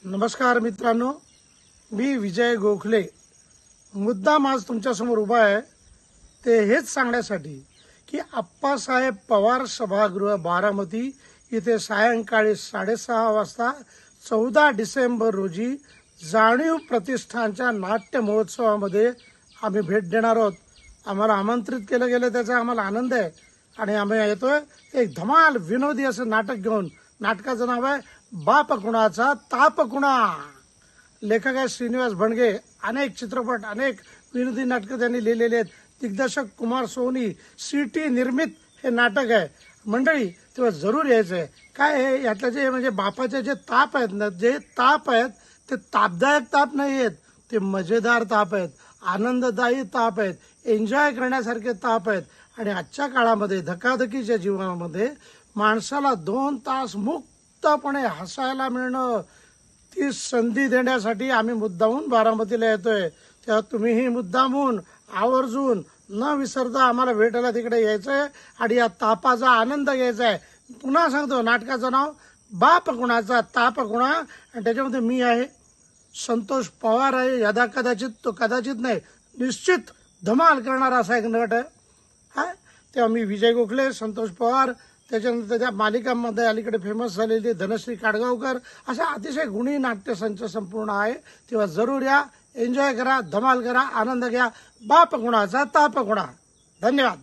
नमस्कार मित्रांनो, मी विजय गोखले. मुद्दाम आज तुमच्यासमोर उभा आहे ते हेच सांगण्यासाठी की आप्पासाहेब पवार सभागृह बारामती इथे सायंकाळी 6:30 वाजता 14 डिसेंबर रोजी जाणीव प्रतिष्ठानच्या नाट्य महोत्सवामध्ये आम्ही भेट देणार आहोत. आम्हाला आमंत्रित केलं गेलं त्याचा आम्हाला आनंद आहे आणि आम्ही येतोय एक धमाल विनोदी असं नाटक घेऊन. नाटकाचं नाव आहे बाप कुणाचा ताप कुणा. लेखक आहे श्रीनिवास भणगे. अनेक चित्रपट, अनेक विनोदी नाटकं त्यांनी लिहिलेली आहेत. दिग्दर्शक कुमार सोनी. सीटी निर्मित हे नाटक आहे. मंडळी तेव्हा जरूर यायचंय. काय आहे यातलं जे म्हणजे बापाचे जे ताप आहेत ना, जे ताप आहेत ते तापदायक ताप नाही आहेत, ते मजेदार ताप आहेत, आनंददायी ताप आहेत, एन्जॉय करण्यासारखे ताप आहेत. आणि आजच्या काळामध्ये धकाधकीच्या जीवनामध्ये माणसाला 2 तास मुक्तपणे हसायला मिळणं, ती संधी देण्यासाठी आम्ही मुद्दामून बारामतीला येतोय. तेव्हा तुम्हीही मुद्दामून आवर्जून न विसरता आम्हाला भेटायला तिकडे यायचंय आणि या तापाचा आनंद घ्यायचा आहे. पुन्हा सांगतो, नाटकाचं नाव बाप कुणाचा ताप कुणा आणि त्याच्यामध्ये मी आहे, संतोष पवार आहे. यदा कदाचित तो कदाचित नाही, निश्चित धमाल करणारा असा एक नट आहे. तेव्हा मी विजय गोखले, संतोष पवार, त्याच्यानंतर त्याच्या मालिकांमध्ये अलीकडे फेमस झालेली धनश्री काडगावकर, अशा अतिशय गुणी नाट्यसंच संपूर्ण आहे. तेव्हा जरूर या, एन्जॉय करा, धमाल करा, आनंद घ्या. बाप कुणाचा ताप कुणा. धन्यवाद.